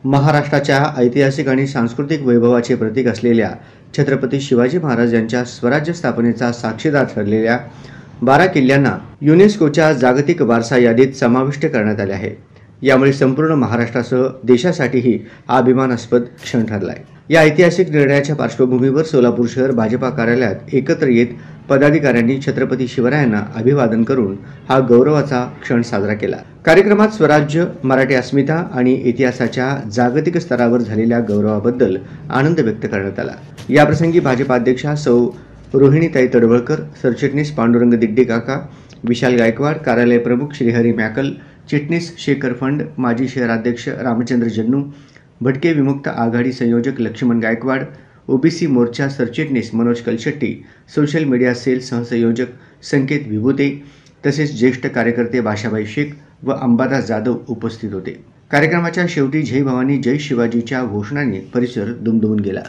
महाराष्ट्राच्या ऐतिहासिक आणि सांस्कृतिक वैभवाचे प्रतीक असलेल्या छत्रपती शिवाजी महाराज यांच्या स्वराज्य स्थापनेचा साक्षीदार ठरलेल्या 12 किल्ल्यांना युनेस्कोच्या जागतिक वारसा यादीत समाविष्ट करण्यात आले आहे। यामुळे संपूर्ण महाराष्ट्रासह देशासाठीही हा अभिमानास्पद क्षण ठरला आहे। या ऐतिहासिक निर्णयाच्या पार्श्वभूमीवर सोलापूर शहर भाजपा कार्यालयात एकत्र येत पदाधिकाऱ्यांनी छत्रपती शिवरायांना अभिवादन करून हा गौरवाचा क्षण साजरा केला। कार्यक्रमात स्वराज्य, मराठी अस्मिता आणि इतिहासाच्या जागतिक स्तरावर झालेल्या गौरवाबद्दल आनंद व्यक्त करण्यात आला। याप्रसंगी भाजपा अध्यक्षा सौ रोहिणीताई तडवळकर, सरचिटणीस पांडुरंग दिड्डी काका, विशाल गायकवाड, कार्यालय प्रमुख श्रीहरी मॅकल, चिटणीस शेखर फंड, माजी शहराध्यक्ष रामचंद्र जन्नू, भटके विमुक्त आघाडी संयोजक लक्ष्मण गायकवाड, ओबीसी मोर्चा सरचिटणीस Manoj Kalshetti, social media cell सहसंयोजक संकेत विभूते तसेच ज्येष्ठ कार्यकर्ते भाषाबाई शेख व अंबादास जाधव उपस्थित होते। कार्यक्रमाच्या शेवटी जय भवानी जय शिवाजीच्या घोषणाने परिसर दुमदुमून गेला।